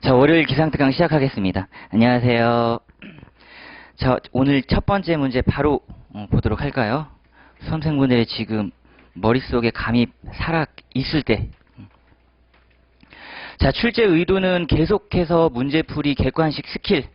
자, 월요일 기상특강 시작하겠습니다. 안녕하세요. 자, 오늘 첫 번째 문제 바로 보도록 할까요? 수험생분들의 지금 머릿속에 감이 살아 있을 때. 자, 출제 의도는 계속해서 문제풀이 객관식 스킬.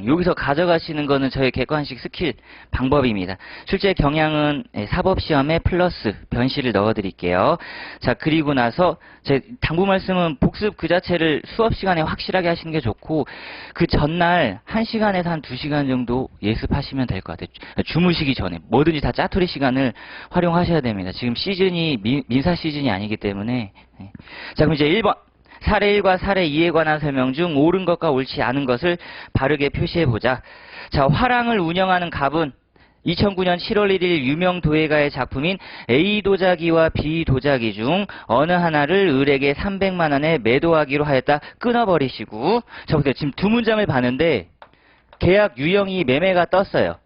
여기서 가져가시는 거는 저의 객관식 스킬 방법입니다. 출제 경향은 사법시험에 플러스 변시를 넣어드릴게요. 자, 그리고 나서 제 당부 말씀은 복습 그 자체를 수업 시간에 확실하게 하시는 게 좋고, 그 전날 1시간에서 한 2시간 정도 예습하시면 될 것 같아요. 주무시기 전에 뭐든지 다 짜투리 시간을 활용하셔야 됩니다. 지금 시즌이 민사 시즌이 아니기 때문에. 자, 그럼 이제 1번. 사례 1과 사례 2에 관한 설명 중 옳은 것과 옳지 않은 것을 바르게 표시해보자. 자, 화랑을 운영하는 갑은 2009년 7월 1일 유명 도예가의 작품인 A 도자기와 B 도자기 중 어느 하나를 을에게 300만 원에 매도하기로 하였다. 끊어버리시고. 자, 보세요. 지금 두 문장을 봤는데 계약 유형이 매매가 떴어요.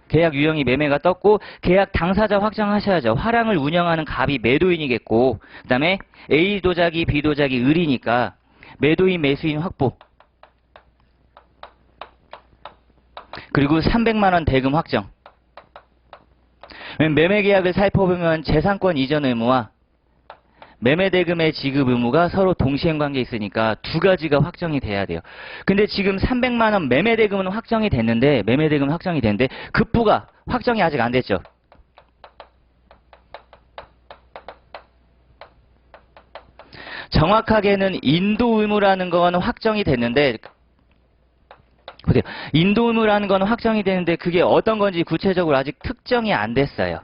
계약 유형이 매매가 떴고, 계약 당사자 확정하셔야죠. 화랑을 운영하는 갑이 매도인이겠고, 그 다음에 A 도자기, B 도자기 을이니까 매도인, 매수인 확보. 그리고 300만 원 대금 확정. 매매 계약을 살펴보면 재산권 이전 의무와 매매 대금의 지급 의무가 서로 동시행 관계에 있으니까 두 가지가 확정이 돼야 돼요. 근데 지금 300만 원 매매 대금은 확정이 됐는데, 급부가 확정이 아직 안 됐죠. 정확하게는 인도 의무라는 건 확정이 됐는데, 보세요. 인도 의무라는 건 확정이 되는데 그게 어떤 건지 구체적으로 아직 특정이 안 됐어요.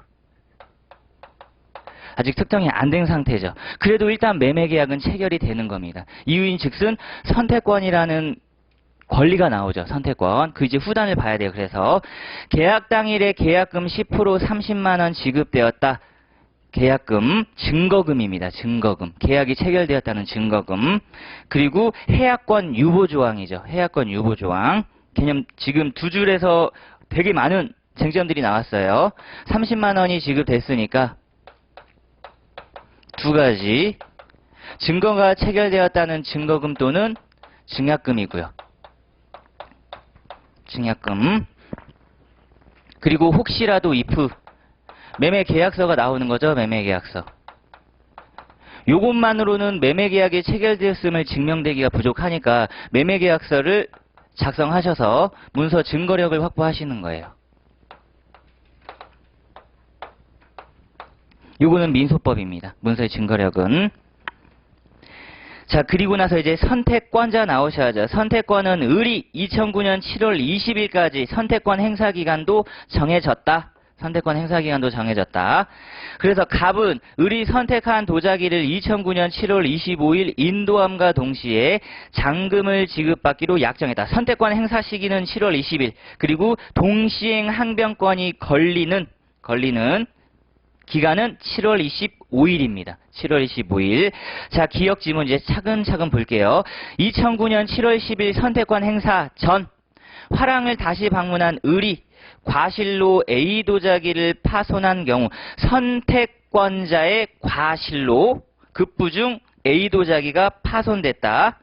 아직 특정이 안 된 상태죠. 그래도 일단 매매 계약은 체결이 되는 겁니다. 이유인 즉슨 선택권이라는 권리가 나오죠. 선택권. 그 이제 후단을 봐야 돼요. 그래서 계약 당일에 계약금 10% 30만 원 지급되었다. 계약금, 증거금입니다. 증거금. 계약이 체결되었다는 증거금. 그리고 해약권 유보 조항이죠. 해약권 유보 조항. 개념 지금 두 줄에서 되게 많은 쟁점들이 나왔어요. 30만 원이 지급됐으니까 두 가지. 증거가 체결되었다는 증거금 또는 증약금이고요. 증약금. 그리고 혹시라도 if 매매 계약서가 나오는 거죠. 매매 계약서. 요것만으로는 매매 계약이 체결되었음을 증명되기가 부족하니까 매매 계약서를 작성하셔서 문서 증거력을 확보하시는 거예요. 요거는 민소법입니다. 문서의 증거력은. 자, 그리고 나서 이제 선택권자 나오셔야죠. 선택권은 을이 2009년 7월 20일까지 선택권 행사 기간도 정해졌다. 선택권 행사 기간도 정해졌다. 그래서 갑은 을이 선택한 도자기를 2009년 7월 25일 인도함과 동시에 잔금을 지급받기로 약정했다. 선택권 행사 시기는 7월 20일. 그리고 동시행 항변권이 걸리는 기간은 7월 25일입니다. 7월 25일. 자, 기억 지문 이제 차근차근 볼게요. 2009년 7월 10일 선택권 행사 전 화랑을 다시 방문한 을이 과실로 A 도자기를 파손한 경우 선택권자의 과실로 급부 중 A 도자기가 파손됐다.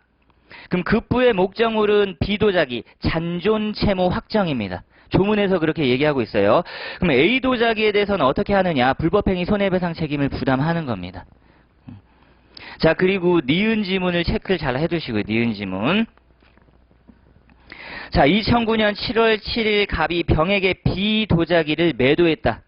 그럼 급부의 목적물은 B 도자기 잔존 채무 확정입니다. 조문에서 그렇게 얘기하고 있어요. 그럼 A 도자기에 대해서는 어떻게 하느냐? 불법행위 손해배상 책임을 부담하는 겁니다. 자, 그리고 니은 지문을 체크를 잘 해두시고요. 니은 지문. 자, 2009년 7월 7일 갑이 병에게 B 도자기를 매도했다.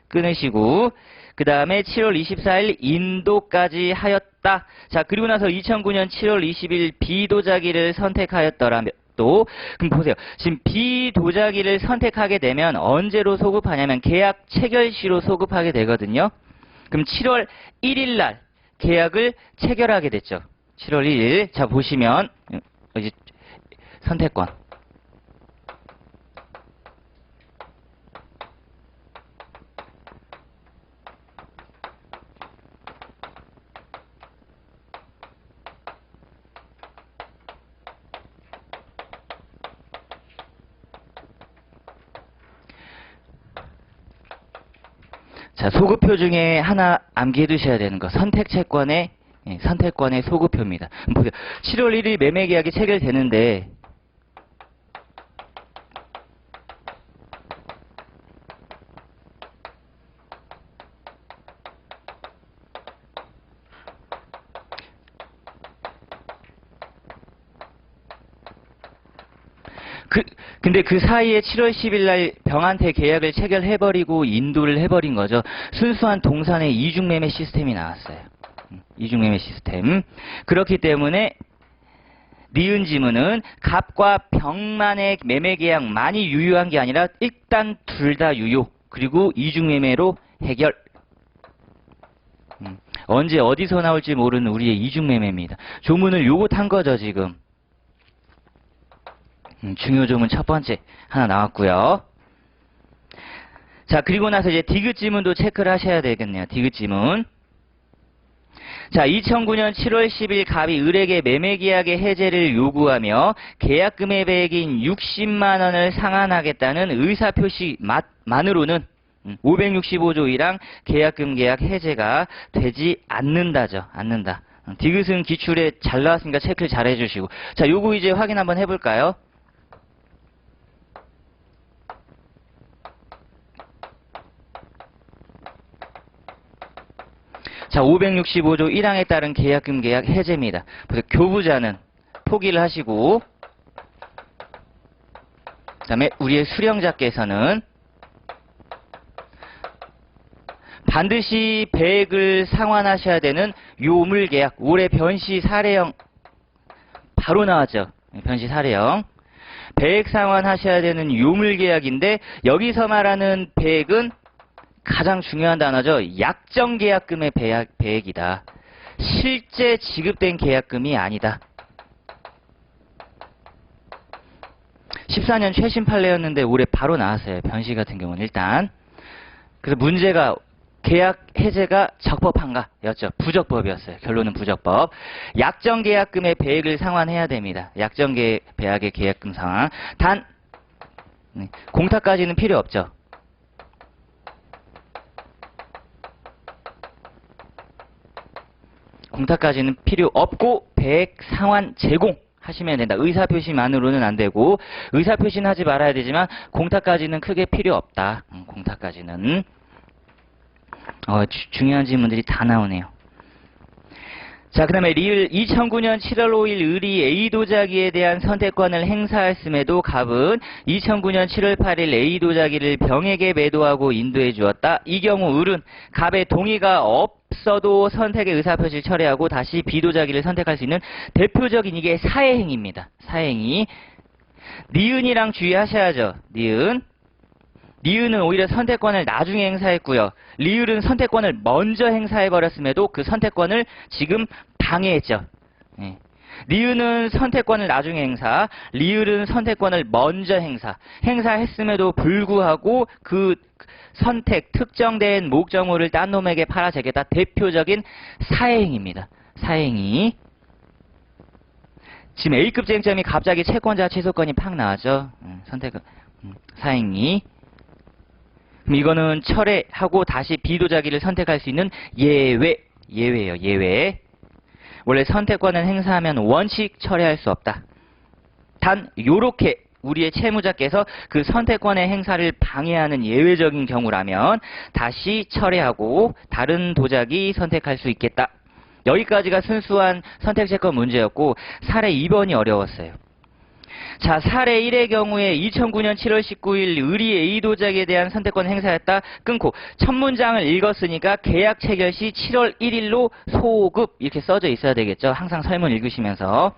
끊으시고, 그 다음에 7월 24일 인도까지 하였다. 자, 그리고 나서 2009년 7월 20일 B 도자기를 선택하였더라면 또, 그럼 보세요. 지금 B 도자기를 선택하게 되면 언제로 소급하냐면 계약 체결 시로 소급하게 되거든요. 그럼 7월 1일 날 계약을 체결하게 됐죠. 7월 1일. 자, 보시면 이제 선택권. 자, 소급표 중에 하나 암기해 두셔야 되는 거. 선택채권의 선택권의 소급표입니다. 보세요. 7월 1일 매매계약이 체결되는데 근데 그 사이에 7월 10일 날 병한테 계약을 체결해버리고 인도를 해버린 거죠. 순수한 동산의 이중매매 시스템이 나왔어요. 이중매매 시스템. 그렇기 때문에 니은 지문은 갑과 병만의 매매 계약만이 유효한 게 아니라 일단 둘 다 유효. 그리고 이중매매로 해결. 언제 어디서 나올지 모르는 우리의 이중매매입니다. 조문을 요거 탄 거죠, 지금. 중요 조문 첫 번째 하나 나왔고요. 자, 그리고 나서 이제 디귿 지문도 체크를 하셔야 되겠네요. 디귿 지문. 자, 2009년 7월 10일 갑이 을에게 매매계약의 해제를 요구하며 계약 금액인 60만 원을 상환하겠다는 의사표시만으로는 565조 1항 계약금 계약 해제가 되지 않는다죠. 않는다. 디귿은 기출에 잘 나왔으니까 체크를 잘 해주시고. 자, 요거 이제 확인 한번 해볼까요? 자, 565조 1항에 따른 계약금 계약 해제입니다. 그래서 교부자는 포기를 하시고, 그 다음에 우리의 수령자께서는 반드시 배액을 상환하셔야 되는 요물계약, 올해 변시 사례형 바로 나왔죠. 변시 사례형. 배액 상환하셔야 되는 요물계약인데 여기서 말하는 배액은 가장 중요한 단어죠. 약정계약금의 배액이다. 실제 지급된 계약금이 아니다. 14년 최신 판례였는데 올해 바로 나왔어요. 변시 같은 경우는 일단. 그래서 문제가 계약 해제가 적법한가 였죠. 부적법이었어요. 결론은 부적법. 약정계약금의 배액을 상환해야 됩니다. 약정계약의 계약금 상환. 단 공탁까지는 필요 없죠. 공탁까지는 필요 없고 배액 상환 제공 하시면 된다. 의사표시만으로는 안 되고 의사표시는 하지 말아야 되지만 공탁까지는 크게 필요 없다. 공탁까지는. 중요한 질문들이 다 나오네요. 자, 그 다음에 리을 2009년 7월 5일 을이 A 도자기에 대한 선택권을 행사했음에도 갑은 2009년 7월 8일 A 도자기를 병에게 매도하고 인도해 주었다. 이 경우 을은 갑의 동의가 없어도 선택의 의사표시를 철회하고 다시 B 도자기를 선택할 수 있는 대표적인 이게 사해행위입니다. 사해행위. 니은이랑 주의하셔야죠. 니은은 오히려 선택권을 나중에 행사했고요. 리을은 선택권을 먼저 행사해버렸음에도 그 선택권을 지금 방해했죠. 니은은 선택권을 나중에 행사, 리을은 선택권을 먼저 행사했음에도 불구하고 그 선택, 특정된 목적물을 딴 놈에게 팔아제겠다. 대표적인 사해행위입니다. 사해행위. 지금 A급 쟁점이 갑자기 채권자 취소권이 팍 나왔죠. 사해행위. 이거는 철회하고 다시 B 도자기를 선택할 수 있는 예외예요. 예외. 원래 선택권을 행사하면 원칙 철회할 수 없다. 단 요렇게 우리의 채무자께서 그 선택권의 행사를 방해하는 예외적인 경우라면 다시 철회하고 다른 도자기 선택할 수 있겠다. 여기까지가 순수한 선택채권 문제였고 사례 2번이 어려웠어요. 자, 사례 1의 경우에 2009년 7월 19일 을이 A 도자기에 대한 선택권 행사했다. 끊고 첫 문장을 읽었으니까 계약 체결 시 7월 1일로 소급 이렇게 써져 있어야 되겠죠. 항상 설문 읽으시면서.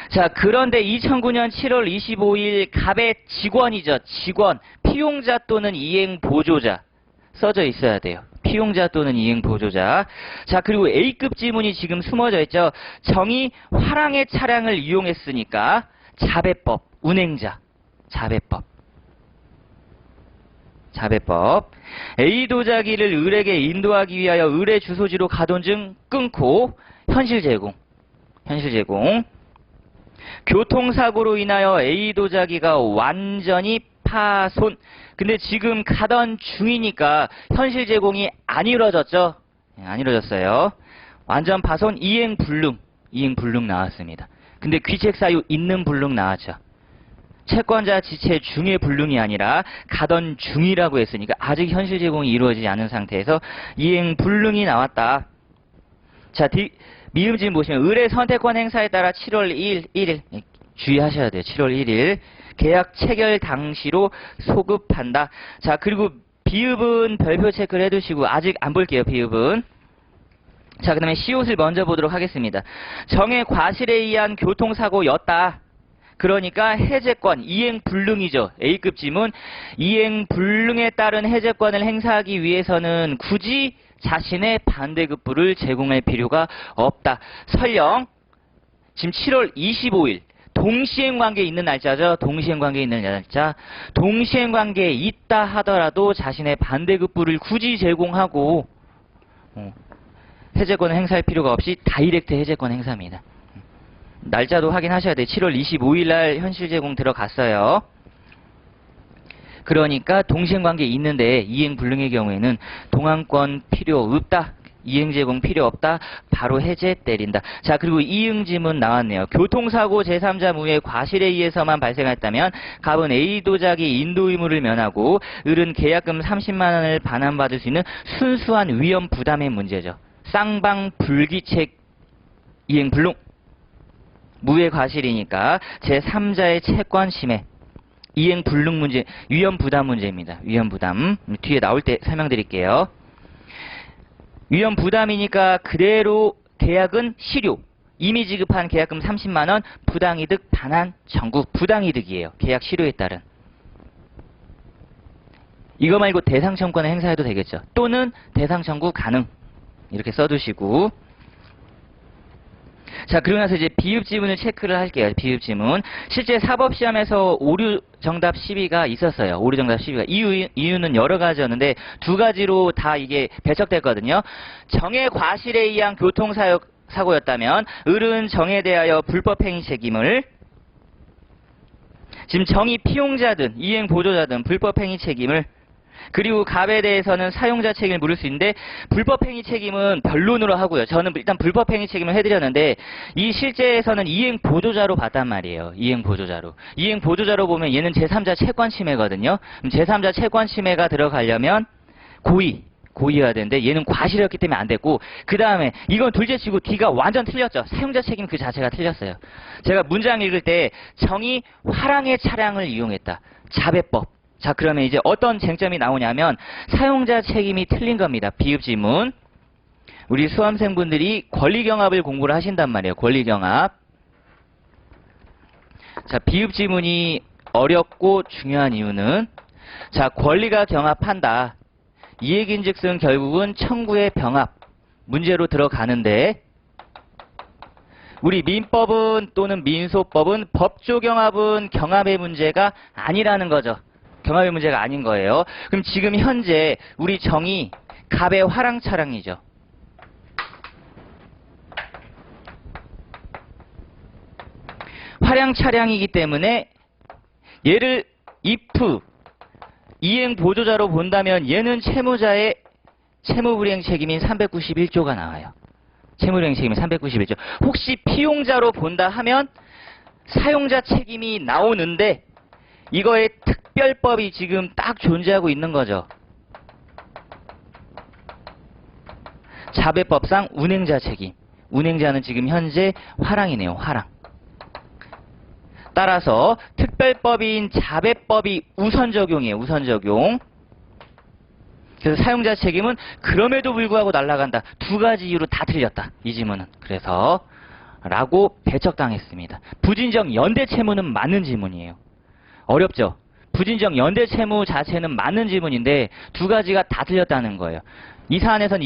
자, 그런데 2009년 7월 25일 갑의 직원이죠. 직원, 피용자 또는 이행 보조자 써져 있어야 돼요. 피용자 또는 이행 보조자. 자, 그리고 A급 지문이 지금 숨어져 있죠. 정의 화랑의 차량을 이용했으니까 자배법, 운행자, 자배법. A 도자기를 을에게 인도하기 위하여 을의 주소지로 가던 중 끊고 현실 제공. 교통사고로 인하여 A 도자기가 완전히 파손. 근데 지금 가던 중이니까 현실 제공이 안 이루어졌죠. 안 이루어졌어요. 완전 파손 이행불능. 이행불능 나왔습니다. 근데 귀책 사유 있는 불능 나왔죠. 채권자 지체 중의 불능이 아니라 가던 중이라고 했으니까 아직 현실 제공이 이루어지지 않은 상태에서 이행불능이 나왔다. 자, 미음진 보시면 의뢰 선택권 행사에 따라 7월 1일 주의하셔야 돼요. 7월 1일 계약 체결 당시로 소급한다. 자, 그리고 비읍은 별표 체크를 해두시고 아직 안 볼게요. 비읍은. 자, 그 다음에 시옷을 먼저 보도록 하겠습니다. 정해 과실에 의한 교통사고였다. 그러니까 해제권, 이행불능이죠. A급 지문. 이행불능에 따른 해제권을 행사하기 위해서는 굳이 자신의 반대급부를 제공할 필요가 없다. 설령 지금 7월 25일 동시행관계에 있는 날짜죠. 동시행관계에 있는 날짜. 동시행관계에 있다 하더라도 자신의 반대급부를 굳이 제공하고 해제권을 행사할 필요가 없이 다이렉트 해제권 행사입니다. 날짜도 확인하셔야 돼요. 7월 25일 날 현실 제공 들어갔어요. 그러니까 동시행관계에 있는데 이행불능의 경우에는 동항권 필요 없다. 이행 제공 필요 없다. 바로 해제 때린다. 자, 그리고 이응지문 나왔네요. 교통사고 제3자 무의 과실에 의해서만 발생했다면 갑은 A 도자기 인도 의무를 면하고 을은 계약금 30만 원을 반환받을 수 있는 순수한 위험 부담의 문제죠. 쌍방 불기책 이행불능. 무의 과실이니까 제3자의 채권 침해. 이행불능 문제, 위험 부담 문제입니다. 위험 부담. 뒤에 나올 때 설명드릴게요. 위험 부담이니까 그대로 계약은 실효. 이미 지급한 계약금 30만 원, 부당이득 반환 청구. 부당이득이에요. 계약 실효에 따른. 이거 말고 대상 청구권을 행사해도 되겠죠. 또는 대상 청구 가능. 이렇게 써두시고. 자, 그러고 나서 이제 비읍 지문을 체크를 할게요. 비읍 지문. 실제 사법시험에서 오류 정답 12가 있었어요. 오류 정답 12가. 이유는 여러 가지였는데 두 가지로 다 이게 배척됐거든요. 정해 과실에 의한 교통사고였다면 을은 정에 대하여 불법행위 책임을, 지금 정의 피용자든 이행보조자든 불법행위 책임을, 그리고 갑에 대해서는 사용자 책임을 물을 수 있는데 불법행위 책임은 변론으로 하고요. 저는 일단 불법행위 책임을 해드렸는데 이 실제에서는 이행보조자로 봤단 말이에요. 이행보조자로. 이행보조자로 보면 얘는 제3자 채권 침해거든요. 그럼 제3자 채권 침해가 들어가려면 고의여야 되는데 얘는 과실이었기 때문에 안 됐고, 그 다음에 이건 둘째치고 D가 완전 틀렸죠. 사용자 책임 그 자체가 틀렸어요. 제가 문장 읽을 때 정의 화랑의 차량을 이용했다. 자배법. 자, 그러면 이제 어떤 쟁점이 나오냐면 사용자 책임이 틀린 겁니다. 비읍 지문. 우리 수험생분들이 권리경합을 공부를 하신단 말이에요. 권리경합. 자, 비읍 지문이 어렵고 중요한 이유는, 자, 권리가 경합한다. 이 얘긴즉슨 결국은 청구의 병합 문제로 들어가는데, 우리 민법은 또는 민소법은 법조경합은 경합의 문제가 아니라는 거죠. 경합의 문제가 아닌 거예요. 그럼 지금 현재 우리 정의 갑의 화랑 차량이죠. 화량 차량이기 때문에 얘를 if 이행 보조자로 본다면 얘는 채무자의 채무불이행 책임인 391조가 나와요. 채무불이행 책임인 391조. 혹시 피용자로 본다 하면 사용자 책임이 나오는데 이거의 특별법이 지금 딱 존재하고 있는 거죠. 자배법상 운행자 책임. 운행자는 지금 현재 화랑이네요. 화랑. 따라서 특별법인 자배법이 우선 적용이에요. 우선 적용. 그래서 사용자 책임은 그럼에도 불구하고 날아간다. 두 가지 이유로 다 틀렸다. 이 지문은. 그래서 라고 배척당했습니다. 부진적 연대 채무는 맞는 지문이에요. 어렵죠? 부진적 연대 채무 자체는 맞는 지문인데 두 가지가 다 틀렸다는 거예요. 이 사안에서는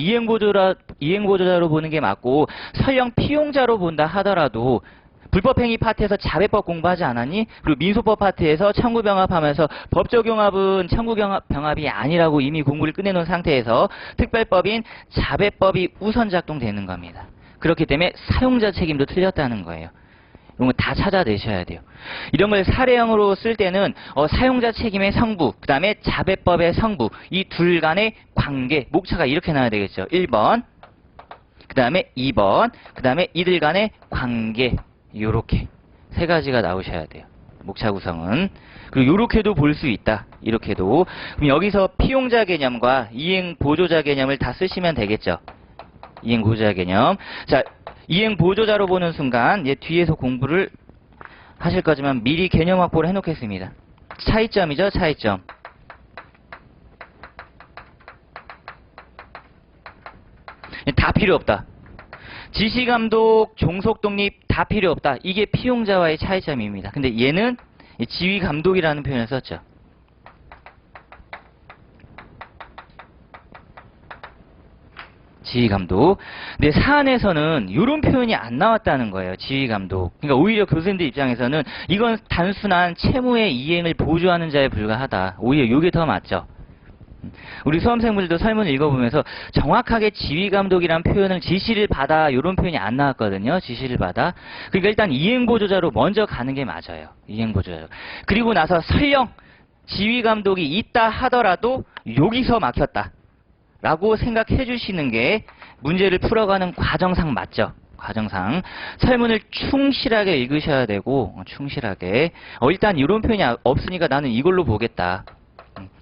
이행보조자로 보는 게 맞고, 설령 피용자로 본다 하더라도 불법행위 파트에서 자배법 공부하지 않았니? 그리고 민소법 파트에서 청구병합하면서 법조경합은 청구병합이 아니라고 이미 공부를 끝내놓은 상태에서 특별법인 자배법이 우선 작동되는 겁니다. 그렇기 때문에 사용자 책임도 틀렸다는 거예요. 이런 거 다 찾아내셔야 돼요. 이런 걸 사례형으로 쓸 때는 사용자 책임의 성부, 그 다음에 자배법의 성부, 이 둘 간의 관계, 목차가 이렇게 나와야 되겠죠. 1번 그 다음에 2번, 그 다음에 이들 간의 관계, 요렇게 세 가지가 나오셔야 돼요. 목차 구성은. 그리고 요렇게도 볼 수 있다. 이렇게도. 그럼 여기서 피용자 개념과 이행 보조자 개념을 다 쓰시면 되겠죠. 이행 보조자 개념. 자, 이행 보조자로 보는 순간 얘 뒤에서 공부를 하실 거지만 미리 개념 확보를 해놓겠습니다. 차이점이죠, 차이점. 다 필요 없다. 지시감독, 종속독립 다 필요 없다. 이게 피용자와의 차이점입니다. 근데 얘는 지휘감독이라는 표현을 썼죠. 지휘감독. 근데 사안에서는 이런 표현이 안 나왔다는 거예요. 지휘감독. 그러니까 오히려 교수님들 입장에서는 이건 단순한 채무의 이행을 보조하는 자에 불과하다. 오히려 이게 더 맞죠. 우리 수험생분들도 설문을 읽어보면서 정확하게 지휘감독이란 표현을 지시를 받아 이런 표현이 안 나왔거든요. 지시를 받아. 그러니까 일단 이행보조자로 먼저 가는 게 맞아요. 이행보조자로. 그리고 나서 설령 지휘감독이 있다 하더라도 여기서 막혔다 라고 생각해 주시는 게 문제를 풀어가는 과정상 맞죠. 과정상. 설문을 충실하게 읽으셔야 되고 충실하게 일단 이런 표현이 없으니까 나는 이걸로 보겠다.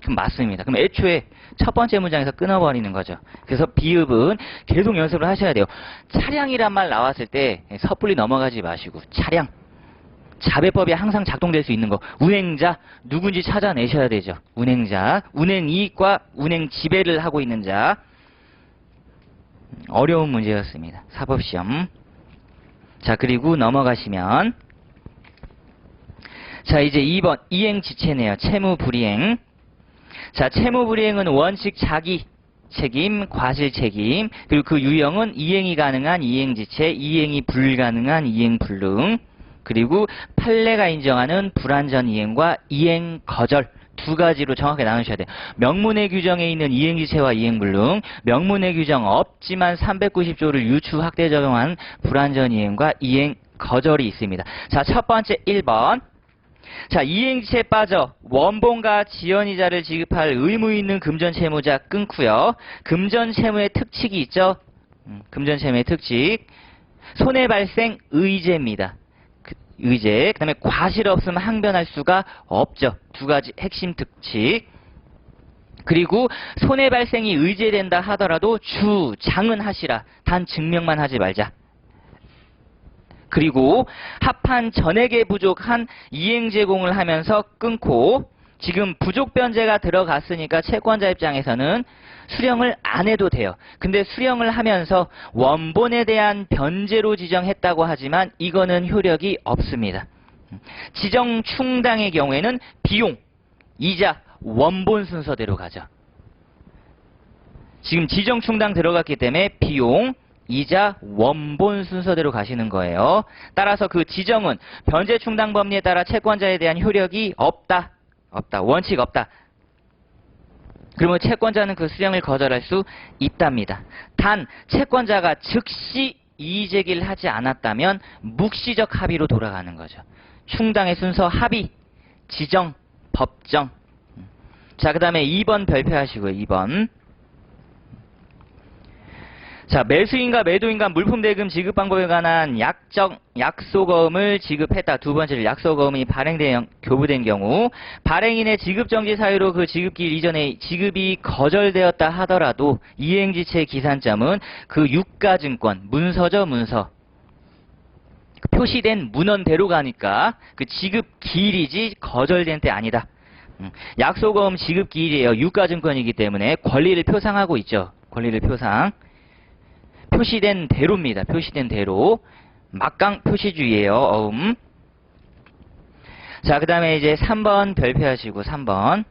그럼 맞습니다. 그럼 애초에 첫 번째 문장에서 끊어버리는 거죠. 그래서 비읍은 계속 연습을 하셔야 돼요. 차량이란 말 나왔을 때 섣불리 넘어가지 마시고 차량. 자배법이 항상 작동될 수 있는 거. 운행자 누군지 찾아내셔야 되죠. 운행자. 운행이익과 운행지배를 하고 있는 자. 어려운 문제였습니다. 사법시험. 자, 그리고 넘어가시면 자, 이제 2번 이행지체네요. 채무불이행. 자, 채무불이행은 원칙 자기 책임, 과실 책임, 그리고 그 유형은 이행이 가능한 이행지체, 이행이 불가능한 이행불능, 그리고 판례가 인정하는 불완전 이행과 이행 거절 두 가지로 정확하게 나누셔야 돼요. 명문의 규정에 있는 이행지체와 이행불능, 명문의 규정 없지만 390조를 유추 확대 적용한 불완전 이행과 이행 거절이 있습니다. 자, 첫 번째 1번. 자, 이행지체에 빠져 원본과 지연이자를 지급할 의무 있는 금전채무자 끊고요. 금전채무의 특칙이 있죠. 금전채무의 특칙. 손해발생 의제입니다. 의제. 그 다음에 과실 없음 항변할 수가 없죠. 두 가지 핵심 특칙. 그리고 손해발생이 의제된다 하더라도 주장은 하시라. 단 증명만 하지 말자. 그리고 합한 전액의 부족한 이행 제공을 하면서 끊고 지금 부족 변제가 들어갔으니까 채권자 입장에서는 수령을 안 해도 돼요. 근데 수령을 하면서 원본에 대한 변제로 지정했다고 하지만 이거는 효력이 없습니다. 지정 충당의 경우에는 비용, 이자, 원본 순서대로 가죠. 지금 지정 충당 들어갔기 때문에 비용, 이자, 원본 순서대로 가시는 거예요. 따라서 그 지정은 변제 충당 법리에 따라 채권자에 대한 효력이 없다. 원칙 없다. 그러면 채권자는 그 수령을 거절할 수 있답니다. 단 채권자가 즉시 이의제기를 하지 않았다면 묵시적 합의로 돌아가는 거죠. 충당의 순서 합의, 지정, 법정. 자, 그 다음에 2번 별표하시고요. 2번. 자, 매수인과 매도인과 물품 대금 지급 방법에 관한 약소거음을 지급했다. 두 번째로 약소거음이 교부된 경우 발행인의 지급 정지 사유로 그 지급기일 이전에 지급이 거절되었다 하더라도 이행지체 기산점은 그 유가증권, 문서죠, 문서. 표시된 문헌대로 가니까 그 지급기일이지 거절된 때 아니다. 약소거음 지급기일이에요. 유가증권이기 때문에 권리를 표상하고 있죠. 권리를 표상. 표시된 대로입니다. 표시된 대로. 막강 표시주의예요. 자, 그 다음에 이제 3번 별표하시고 3번.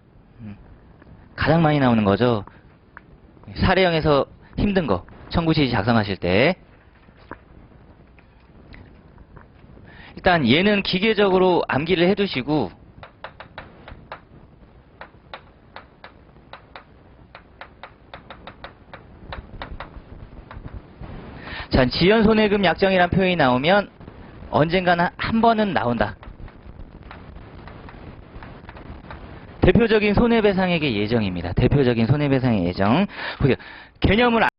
가장 많이 나오는 거죠. 사례형에서 힘든 거. 청구지시 작성하실 때. 일단 얘는 기계적으로 암기를 해두시고 자, 지연손해금 약정이란 표현이 나오면 언젠가는 한 번은 나온다. 대표적인 손해배상액의 예정입니다. 대표적인 손해배상의 예정. 개념을